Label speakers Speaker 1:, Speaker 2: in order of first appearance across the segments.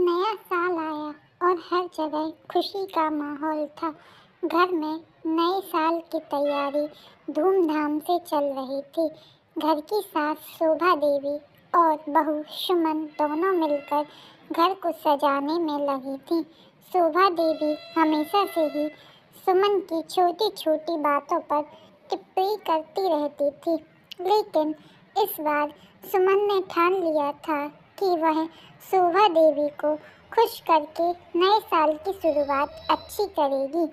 Speaker 1: नया साल आया और हर जगह खुशी का माहौल था। घर में नए साल की तैयारी धूमधाम से चल रही थी। घर की सास शोभा देवी और बहू सुमन दोनों मिलकर घर को सजाने में लगी थी। शोभा देवी हमेशा से ही सुमन की छोटी छोटी बातों पर टिप्पणी करती रहती थी, लेकिन इस बार सुमन ने ठान लिया था कि वह शोभा देवी को खुश करके नए साल की शुरुआत अच्छी करेगी।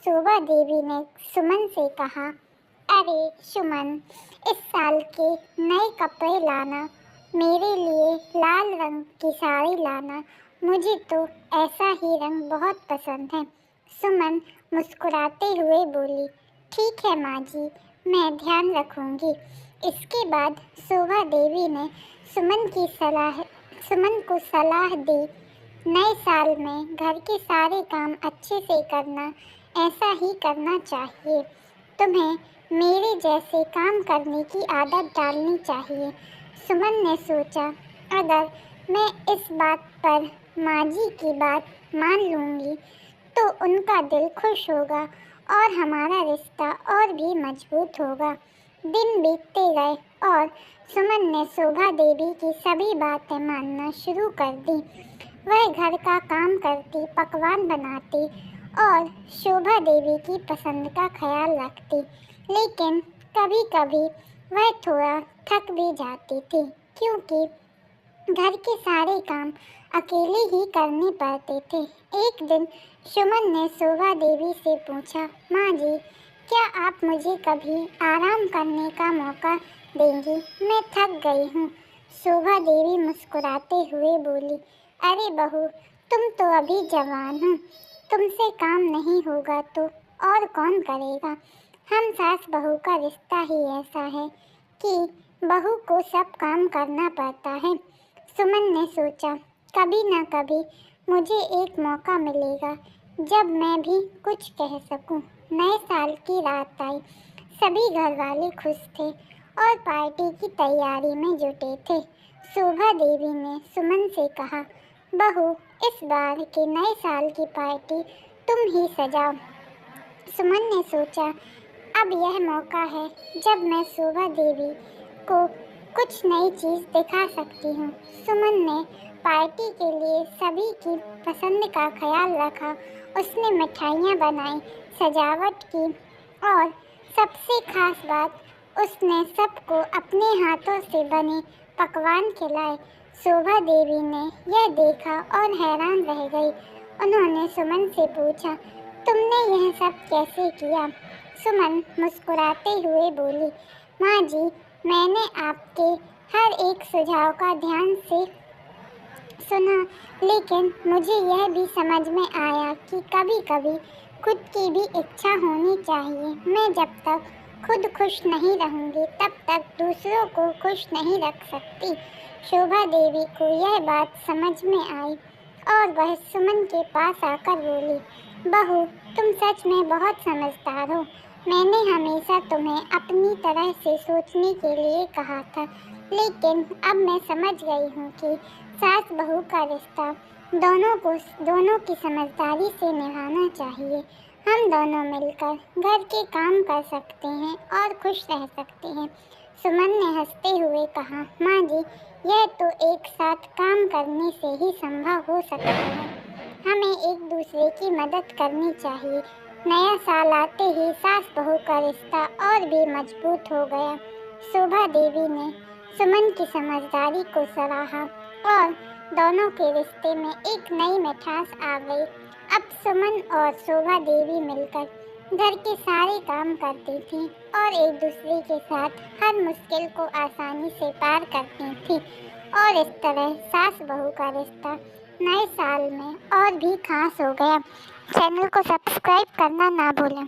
Speaker 1: शोभा देवी ने सुमन से कहा, अरे सुमन, इस साल के नए कपड़े लाना, मेरे लिए लाल रंग की साड़ी लाना, मुझे तो ऐसा ही रंग बहुत पसंद है। सुमन मुस्कुराते हुए बोली, ठीक है माँ जी, मैं ध्यान रखूंगी। इसके बाद शोभा देवी ने सुमन को सलाह दी, नए साल में घर के सारे काम अच्छे से करना, ऐसा ही करना चाहिए। तुम्हें मेरे जैसे काम करने की आदत डालनी चाहिए। सुमन ने सोचा, अगर मैं इस बात पर माँ जी की बात मान लूँगी तो उनका दिल खुश होगा और हमारा रिश्ता और भी मजबूत होगा। दिन बीतते गए और सुमन ने शोभा देवी की सभी बातें मानना शुरू कर दी। वह घर का काम करती, पकवान बनाती और शोभा देवी की पसंद का ख्याल रखती, लेकिन कभी कभी वह थोड़ा थक भी जाती थी, क्योंकि घर के सारे काम अकेले ही करने पड़ते थे। एक दिन सुमन ने शोभा देवी से पूछा, माँ जी, क्या आप मुझे कभी आराम करने का मौका देंगी? मैं थक गई हूँ। शोभा देवी मुस्कुराते हुए बोली, अरे बहू, तुम तो अभी जवान हो, तुमसे काम नहीं होगा तो और कौन करेगा। हम सास बहू का रिश्ता ही ऐसा है कि बहू को सब काम करना पड़ता है। सुमन ने सोचा, कभी ना कभी मुझे एक मौका मिलेगा जब मैं भी कुछ कह सकूं। नए साल की रात आई। सभी घर वाले खुश थे और पार्टी की तैयारी में जुटे थे। शोभा देवी ने सुमन से कहा, बहू, इस बार के नए साल की पार्टी तुम ही सजाओ। सुमन ने सोचा, अब यह मौका है जब मैं शोभा देवी को कुछ नई चीज़ दिखा सकती हूँ। सुमन ने पार्टी के लिए सभी की पसंद का ख्याल रखा। उसने मिठाइयाँ बनाई, सजावट की और सबसे खास बात, उसने सबको अपने हाथों से बने पकवान खिलाए। शोभा देवी ने यह देखा और हैरान रह गई। उन्होंने सुमन से पूछा, तुमने यह सब कैसे किया? सुमन मुस्कुराते हुए बोली, माँ जी, मैंने आपके हर एक सुझाव का ध्यान से सुना, लेकिन मुझे यह भी समझ में आया कि कभी कभी खुद की भी इच्छा होनी चाहिए। मैं जब तक खुद खुश नहीं रहूँगी तब तक दूसरों को खुश नहीं रख सकती। शोभा देवी को यह बात समझ में आई और वह सुमन के पास आकर बोली, बहू, तुम सच में बहुत समझदार हो। मैंने हमेशा तुम्हें अपनी तरह से सोचने के लिए कहा था, लेकिन अब मैं समझ गई हूँ कि सास बहू का रिश्ता दोनों की समझदारी से निभाना चाहिए। हम दोनों मिलकर घर के काम कर सकते हैं और खुश रह सकते हैं। सुमन ने हंसते हुए कहा, माँ जी, यह तो एक साथ काम करने से ही संभव हो सकता है। हमें एक दूसरे की मदद करनी चाहिए। नया साल आते ही सास बहू का रिश्ता और भी मजबूत हो गया। शोभा देवी ने सुमन की समझदारी को सराहा और दोनों के रिश्ते में एक नई मिठास आ गई। अब सुमन और शोभा देवी मिलकर घर के सारे काम करती थी और एक दूसरे के साथ हर मुश्किल को आसानी से पार करती थी, और इस तरह सास बहू का रिश्ता नए साल में और भी खास हो गया। चैनल को सब्सक्राइब करना ना भूलें।